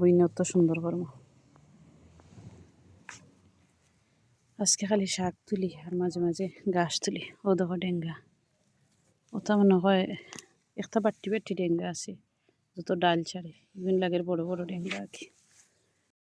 বইনে অত সুন্দর করবো আজকে খালি শাক তুলি আর মাঝে মাঝে গাছ তুলি ও দেখো ডেঙ্গা ওটা মনে হয় একটা বাট্টি বাট্টি ডেঙ্গা আছে যত ডাল ছাড়ে বিভিন্ন লাগের বড় বড় ডেঙ্গা আর কি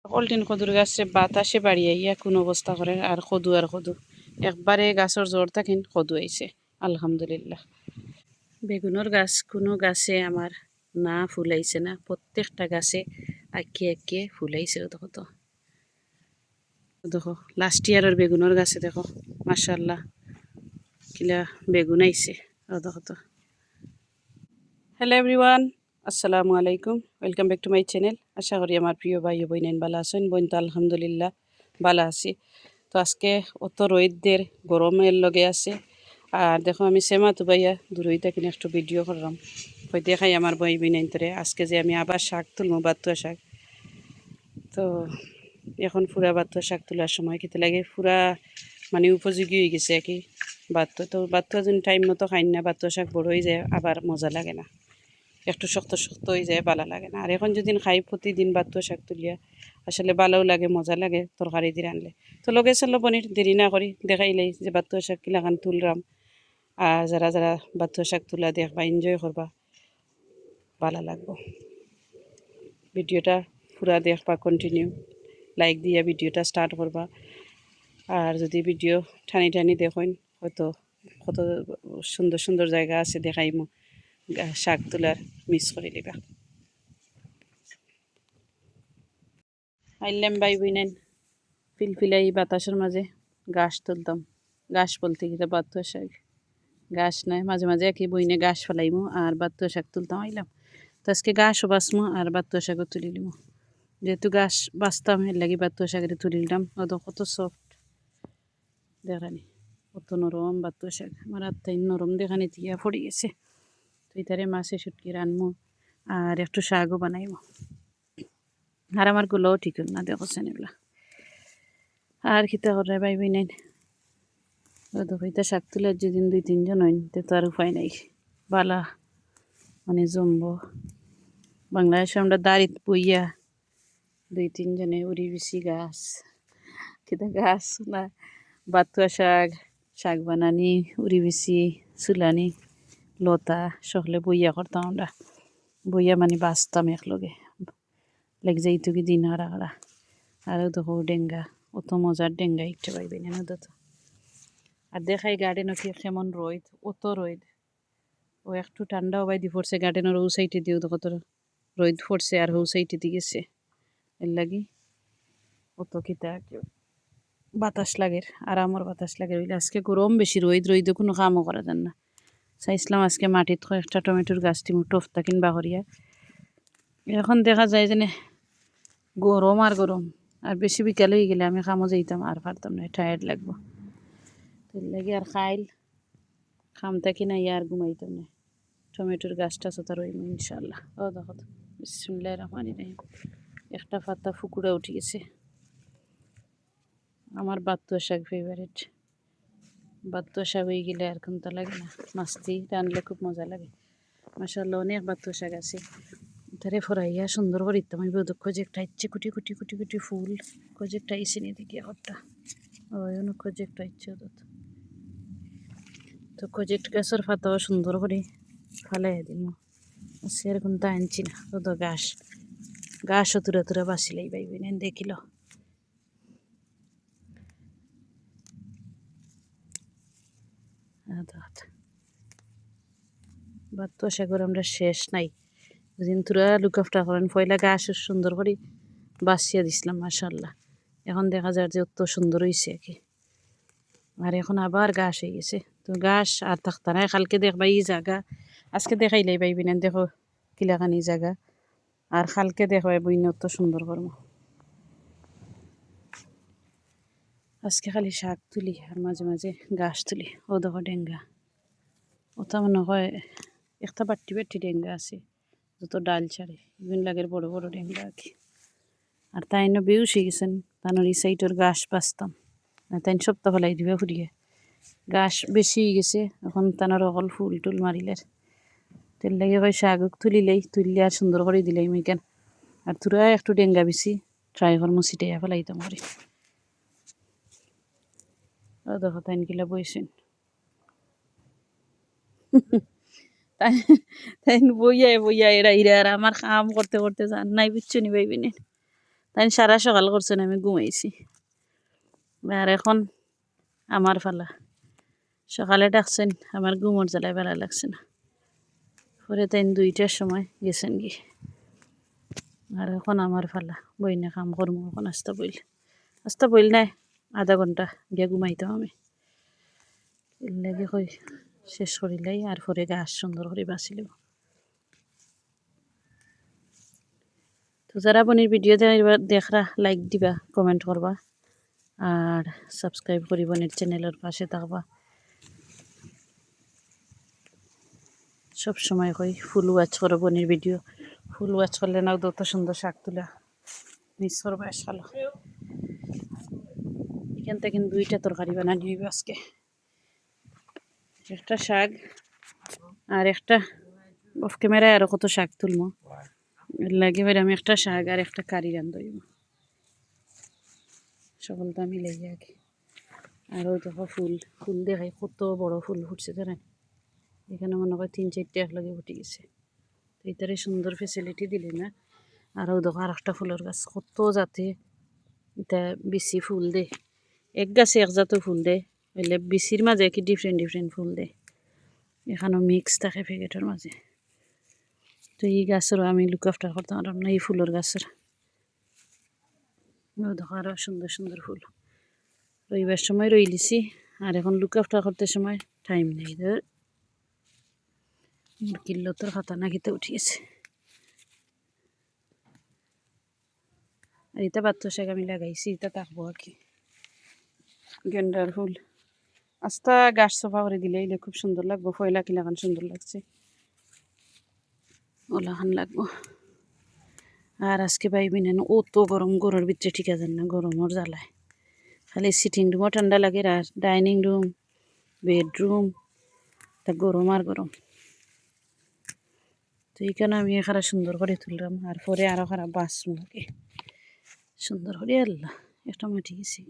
কলটিন কদুর গাছে বাতাসে বাড়িয়ে ইয়া কোন অবস্থা করে আর কদু আর কদু একবারে গাছের জোর থাকেন কদু আইছে আলহামদুলিল্লাহ বেগুনের গাছ কোনো গাছে আমার না ফুলাইছে না প্রত্যেকটা গাছে আঁকিয়ে আঁকিয়ে ফুলাইছে দেখো তো দেখো লাস্ট ইয়ারের বেগুনের গাছে দেখো মাশাআল্লাহ কিলা বেগুন আইছে দেখো তো হ্যালো এভরিওয়ান আসসালামু আলাইকুম welcome back to my channel আশা করি আমার প্রিয় ভাই ও বোনেন ভালো আছেন বোন তো আলহামদুলিল্লাহ ভালো আছি তো আজকে অত রোদের গরমের লগে আছে আর দেখো আমি সেমা তো ভাইয়া দূরইটা কিনে একটু ভিডিও করলাম ওই দেখাই আমার বই বিনাইন তোরে আজকে যে আমি আবার শাক তুলবো বাতুয়া শাক তো এখন পুরা বাতুয়া শাক তোলার সময় খেতে লাগে পুরা মানে উপযোগী হয়ে গেছে আর কি বাতুয়া তো বাতুয়া যদি টাইম মতো খাই না বাতুয়া শাক বড় হয়ে যায় আবার মজা লাগে না একটু শক্ত শক্ত হয়ে যায় ভালো লাগে না আর এখন যদি খাই প্রতিদিন বাতুয়া শাক তুলিয়া আসলে ভালোও লাগে মজা লাগে তরকারি দিয়ে আনলে তো লগে চলো বনির দেরি না করি দেখাইলেই যে বাতুয়া শাক কিলাখান তুলরাম আর যারা যারা বাতুয়া শাক তুলা দেখবা এনজয় করবা ভালো লাগবো ভিডিওটা পুরা দেখবা কন্টিনিউ লাইক দিয়া ভিডিওটা স্টার্ট করবা আর যদি ভিডিও ঠানি ঠানি দেখেন হয়তো কত সুন্দর সুন্দর জায়গা আছে দেখাইমো শাক তোলার মিস করে লিবা আইলাম বাই বুইনেন ফিলফিলাই বাতাসের মাঝে গাছ তুলতাম গাছ বলতে গেলে বাতুয়া শাক গাছ নাই মাঝে মাঝে একই বইনে গাছ ফেলাইমো আর বাতুয়া শাক তুলতাম আইলাম তো আজকে গাছও বাঁচমো আর বাতুয়া শাকও তুলিলিমো যেহেতু গাছ বাঁচতাম এর লাগি বাতুয়া শাকের তুলিলাম কত সফট দেখানি কত নরম বাতুয়া শাক আমার আত্মাই নরম দেখানি তিয়া পড়ে গেছে তো এটারে মাছে শুটকি রানমো আর একটু শাকও বানাইমো আর আমার গুলোও ঠিক না দেখছেন এগুলা আর খিতা করে পাইবি নাই দেখো এটা শাক তুলার যেদিন 2-3 জন হইন তো আর উপায় নাই বালা মানে জমবো বাংলাদেশে আমরা দাঁড়িত বইয়া 2-3 জনে উড়ি বেশি গাছ খিতা গাছ না বাতুয়া শাক শাক বানানি উড়ি বেশি চুলানি লতা সকলে বইয়া করতাম আমরা বইয়া মানে বাঁচতাম একলগে লেগ যাইতো কি দিন হারা হারা আরও দেখো ডেঙ্গা অত মজার ডেঙ্গা ইচ্ছে পাইবে না তো আর দেখাই গার্ডেনও কি কেমন রোদ অত রোদ ও একটু ঠান্ডাও বাইদি পড়ছে গার্ডেনের ও সাইডে দিও দেখো তোর রোদ পড়ছে আর ও সাইডে দিয়ে গেছে এর লাগি অত কিতা বাতাস লাগে আরামর বাতাস লাগে হইলে আজকে গরম বেশি রোদে কোনো কামও করা যান না চাইছিলাম আজকে মাটিত একটা টমেটোর গাছ টিমু টফতা কিনবা করিয়া এখন দেখা যায় যে গরম আর বেশি বিকাল হয়ে গেলে আমি কামও যাইতাম আর পারতাম না টায়ার্ড লাগবো এর লাগি আর খাইল খামতা কিনা আর ঘুমাইতাম না টমেটোর গাছটা চোতা রইম ইনশাল্লাহ দেখো বিসমিল্লাহির রহমানির রহিম একটা পাতা ফুকুরা উঠে গেছে আমার বাতুয়া শাক ফেভারিট বাতুয়া শাক হয়ে গেলে আর কোনটা লাগে না মাছটি রানলে খুব মজা লাগে মাশাআল্লাহ অনেক বাতুয়া শাক আছে তারে ফরাইয়া সুন্দর করে দিতাম আমি বোধ একটা ইচ্ছে কুটি কুটি কুটি কুটি ফুল একটা ইসে নিয়ে দেখি একটা অনেক একটা ইচ্ছে তো গাছের পাতাও সুন্দর করে ফালাই দিম সেরকম তা আনছি না তো গাছও তুরা তুরা বাঁচিলেই পাইবি না দেখিল বাতুয়া শাকের আমরা শেষ নাই দুদিন তুরা লুকাফটা করেন পয়লা গাছ সুন্দর করে বাঁচিয়া দিছিলাম মাশাআল্লাহ এখন দেখা যায় যে অত সুন্দর হয়েছে আর কি আর এখন আবার গাছ হয়ে গেছে তো গাছ আর থাকতা নাই কালকে দেখবা এই জায়গা আজকে দেখাইলাই পাইবি না দেখো কিলাখানি জায়গা আর কালকে দেখবা বইন অত সুন্দর করবো আজকে খালি শাক তুলি আর মাঝে মাঝে গাছ তুলি ও দেখো ডেঙ্গা ওটা মনে হয় একটা বাট্টি বাট্টি ডেঙ্গা আছে যত ডাল ছাড়ে বিভিন্ন লাগের বড় বড় ডেঙ্গা আর কি আর তাই না বেউস হয়ে গেছেন তানোর এই সাইডের গাছ বাঁচতাম তাই সপ্তাহ ফেলাই দিবে ফুরিয়ে গাছ বেশি হয়ে গেছে এখন তানোর অকল ফুল টুল মারিলের তেল লাগে হয় শাক তুলিলে আর সুন্দর করে দিলাই কেন আর তোরা একটু ডেঙ্গা বেশি ট্রাই করমু ছিটাইয়া ফেলাইতাম করে ও দেখো তাই কিলা বইছেন তাই তাই বইয়া এরা ইরা আর আমার কাম করতে করতে যান নাই বুঝছো নি ভাই বিনে তাই সারা সকাল করছেন আমি ঘুমাইছি আর এখন আমার ফালা সকালে ডাকছেন আমার ঘুমোর জ্বালায় বেলা লাগছে না পরে তাই 2টার সময় গেছেন কি আর এখন আমার ফালা বইনে কাম করবো এখন আস্তা বইল নাই আধা ঘন্টা গিয়া ঘুমাইতাম আমি এর লাগে কই শেষ করিলাই আর পরে গাছ সুন্দর করে বাঁচিল তো যারা বনির ভিডিও দেখরা লাইক দিবা কমেন্ট করবা আর সাবস্ক্রাইব করি বনির চ্যানেলের পাশে থাকবা সব সময় কই ফুল ওয়াচ করো বনির ভিডিও ফুল ওয়াচ করলে নাও যত সুন্দর শাক তুলা মিস করবা সালো এখান থেকে 2টা তরকারি বানানি হইব আজকে একটা শাক আর একটা অফ ক্যামেরায় আরো কত শাক তুলবো লাগে বের আমি একটা শাক আর একটা কারি রান্ধব সকলটা মিলাই আগে আর ওই দেখো ফুল দেখাই কত বড় ফুল ফুটছে জানেন এখানে মনে হয় 3-4টা একলগে ফুটে গেছে তো এটারে সুন্দর ফেসিলিটি দিলে না আর ওই দেখো আর একটা ফুলের গাছ কত জাতে এটা বেশি ফুল দে এক গাছে এক জাতের ফুল দে হইলে বেশির মাঝে কি ডিফারেন্ট ফুল দে এখানেও মিক্স থাকে প্যাকেটের মাঝে তো এই গাছেরও আমি লুক আফটার করতাম পারলাম না এই ফুলের গাছের দেখো আরো সুন্দর ফুল রইবার সময় রই লিছি আর এখন লুক আফটার করতে সময় টাইম নেই ধর মুরগির তোর খাতা না খেতে উঠিয়েছে আর এটা বাচ্চা শাক আমি লাগাইছি এটা থাকবো আর কি গেন্ডার ফুল আস্তা গাছ সফা করে দিলে এলে খুব সুন্দর লাগবো ফয়লা কিলাখান সুন্দর লাগছে ওলাখান লাগবো আর আজকে পাইবি না অত গরম ঘরের ভিতরে ঠিক আছে না গরমের জ্বালায় খালি সিটিং রুমও ঠান্ডা লাগে আর ডাইনিং রুম বেডরুম তা গরম আর গরম তো এইখানে আমি এখানে সুন্দর করে তুললাম আর পরে আরো খারাপ বাঁচবো নাকি সুন্দর করে আল্লাহ একটা মাটি গেছি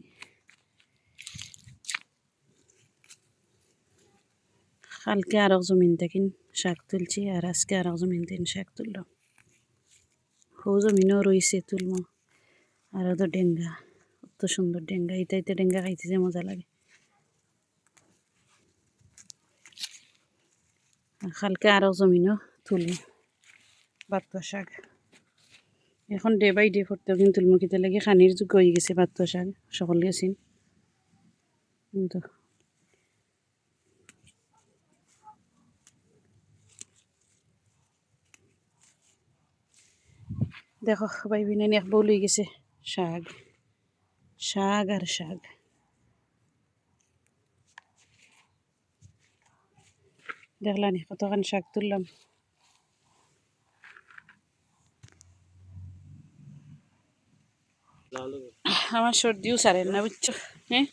কালকে আরো জমিন দেখিন শাক তুলছি আর আজকে আরো জমিন দিন শাক তুললাম হো জমিনও রয়েছে তুলবো আর তো ডেঙ্গা কত সুন্দর ডেঙ্গা ইতে ডেঙ্গা খাইতে যে মজা লাগে আর কালকে আরো জমিনও তুলবো বাতুয়া শাক এখন ডে বাই ডে প্রত্যেক দিন তুলবো কিতে লাগে খানির যোগ্য হয়ে গেছে বাতুয়া শাক সকল গেছেন কিন্তু দেখো ভাই বিনাই এক বউ লই গেছে শাক আর শাক দেখলানি কতখান শাক তুললাম আমার সর্দিও সারেন না বুঝছো হ্যাঁ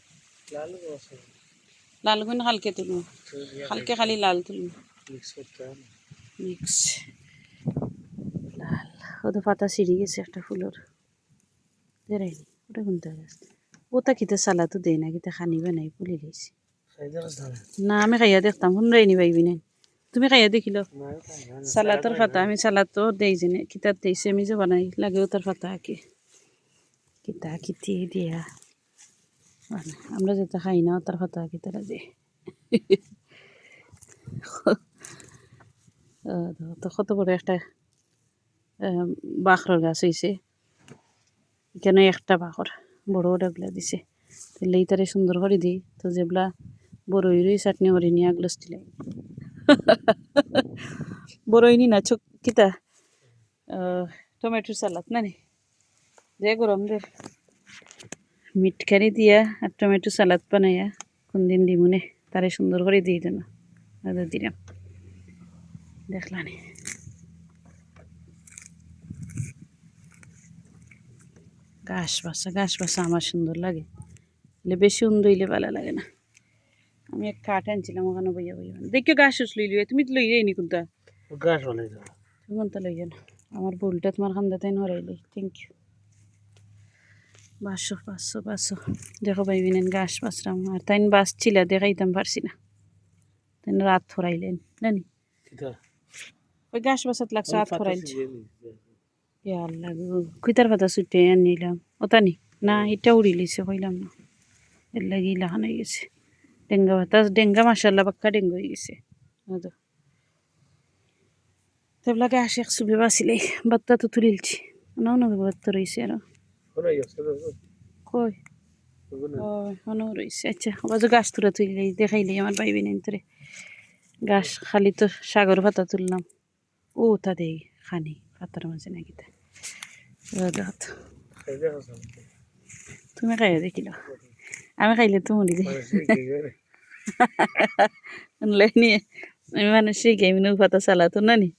লাল গুণ কালকে তুলবো কালকে খালি লাল তুলবো মিক্স লাল ওটা পাতা ছিঁড়ে গেছে একটা ফুলের দেরাইনি ওটা কোনটা গাছ ওটা কিতে সালা তো দেয় না কিতে খানিবে নাই পুলি গেছি না আমি খাইয়া দেখতাম শুনরাইনি পাইবি না তুমি খাইয়া দেখিল সালাতর পাতা আমি সালাতো দেই যে কিতাব দিয়েছি আমি যে বানাই লাগেও তার পাতা আঁকি কিতা কিতি দিয়া আমরা যেটা খাই না তার পাতা আঁকি তারা দিয়ে তো কত বড় একটা বাখর গাছ হয়েছে এখানে একটা বাখর বড় ডাগলা দিছে তাহলে এইটারে সুন্দর করে দিই তো যেগুলা বড়ই চাটনি করে নিয়ে আগলস দিলাই বড়ই নি না কিতা টমেটোর সালাদ না নি যে গরম দের মিটকারি দিয়া আর টমেটো সালাদ বানাইয়া কোন দিন দিমুনে তারে সুন্দর করে দিয়ে দেন দিলাম দেখলানি ঘাস বাসা আমার সুন্দর লাগে বেশি সুন্দর হইলে ভালো লাগে না আমি এক কাঠ আনছিলাম ওখানে বইয়া দেখো ঘাস লই লিয়ে তুমি তো লইয়ে নি কোনটা ঘাস বলে তুমি কোনটা লইয়া না আমার ভুলটা তোমার খান্দাতে হরাইলে থ্যাংক ইউ। বাসো বাসো বাসো দেখো ভাই বিনেন গাছ বাসরাম আর তাই বাসছিল দেখাইতাম পারছি না, তাই রাত ফরাইলেন জানি ওই গাছ বাসাত লাগছে রাত ফরাইলছে। আল্লাহ কুইতার পাতা ছুটে আনিলাম ওটা নি না এটা উড়ি লিছে কইলাম না, এর লাগে ইলাখান হয়ে গেছে ডেঙ্গা বাতাস ডেঙ্গা মাসাল্লাহ বাক্কা ডেঙ্গা হয়ে গেছে। তেবলা গাছ এক সুবে বাঁচিলে বাত্তা তো তুলিলছি নাও না বাত্তা রয়েছে আরো কই এখনো রয়েছে। আচ্ছা আবার গাছ তুলে তুললে দেখাইলে আমার ভাই বোন তোরে গাছ খালি তো সাগর পাতা তুললাম ও তা দেই খানি পাতার মাঝে নাকি তা তুমি খাইয়া দেখিল আমি খাইলে তো মরি দে নিয়ে আমি মানুষ শিখে আমি নৌ পাতা সালাতো না নি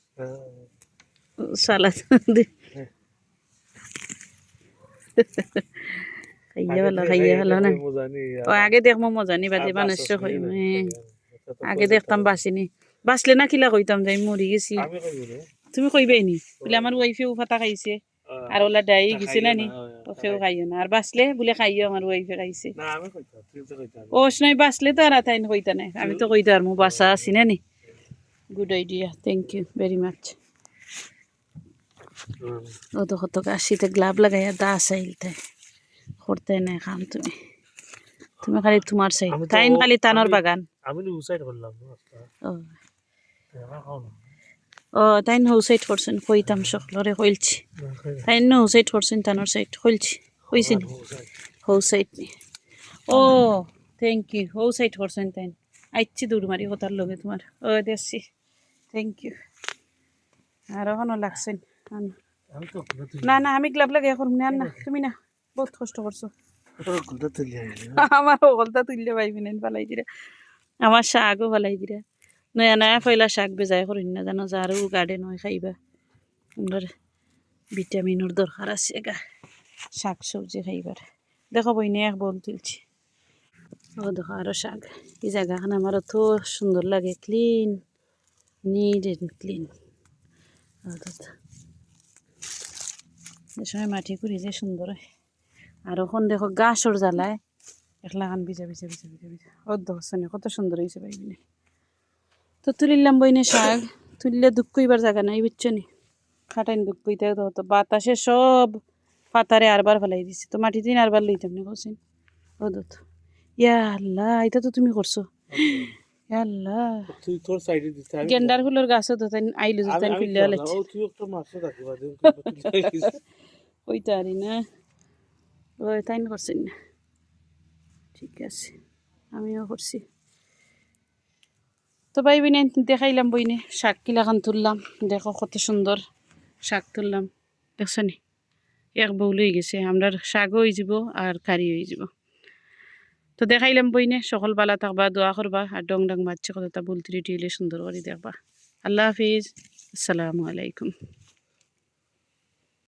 সালাদ খাইয়া ভালো না ও আগে দেখবো মজা নি বাদে মানুষ আগে দেখতাম বাঁচিনি বাঁচলে না কিলা কইতাম যে আমি মরি গেছি তুমি কইবাই নি বলে আমার ওয়াইফেও পাতা খাইছে আর ওলা ডাই গেছে না নি ওকেও খাইও না আর বাঁচলে বলে খাইও আমার ওয়াইফে খাইছে ও নয় বাঁচলে তো আর তাই কইতা নাই আমি তো কইতা আর মো বাসা আছি না নি। Good idea thank you very much. ও তো কত গাছিতে গ্লাভ লাগাইয়া দা চাইলতে করতে নাই কাম তুমি তুমি খালি তোমার চাই তাই খালি তানোর বাগান ও তাই হৌ সাইড করছেন কইতাম সকলরে কইলছি তাই হৌ সাইড করছেন তানোর সাইড কইলছি কইছি নি হৌ সাইড নি ও থ্যাংক ইউ হৌ সাইড করছেন তাই আইছি দৌড় মারি কথার লগে তোমার ও দেখছি থ্যাংক ইউ আর এখনো লাগছেন না না আমি গ্লাভ লাগে করুন না না তুমি না বহুত কষ্ট করছো আমার ওগলটা তুললে পাইবি না পালাই দিরা আমার শাকও পালাই দিরা নয়া নয়া পয়লা শাক বেজায় করিন না জানো যারও গার্ডেন হয় খাইবা আপনার ভিটামিনের দরকার আছে গা শাক সবজি খাইবার। দেখো বইনে এক বল তুলছি ও দেখো আরো শাক এই জায়গাখান আমার তো সুন্দর লাগে ক্লিন নিট এন্ড ক্লিন সময় মাটি করি যে সুন্দর হয় আর ওখান দেখো গাছর জ্বালায় একলা খান ভিজা ভিজা ভিজা ভিজা ভিজা ও দেখছেন কত সুন্দর হয়েছে পাইবিনে। তো তুলিলাম বইনে শাক তুললে দুঃখ কইবার জায়গা নাই বুঝছো নি খাটাইন দুঃখ কইতে তো বাতাসে সব পাতারে আরবার ফেলাই দিছে তো মাটি দিন আরবার লইতাম না বলছেন ও দত ইয়া আল্লাহ এটা তো তুমি করছো আল্লাহ তুই তোর সাইডে দিতে আমি গেন্ডার ফুলের গাছও তো তাই আইলু তাই খুললে আলাইছি ও তুই একটা মাছও রাখি বাদে কইতা আরি না ওই তাই করছেন না ঠিক আছে আমিও করছি। তো ভাই বিনে দেখাইলাম বইনে শাক কিলাখান তুললাম দেখো কত সুন্দর শাক তুললাম দেখছো নি এক বউল হয়ে গেছে আমরা শাকও হয়ে যাব আর কারি হয়ে যাব। তো দেখাইলাম বইনে সকল বালা থাকবা দোয়া করবা আর ডং ডং মারছে কতটা বলতে রেডি হলে সুন্দর করে দেখবা। আল্লাহ হাফিজ আসসালামু আলাইকুম।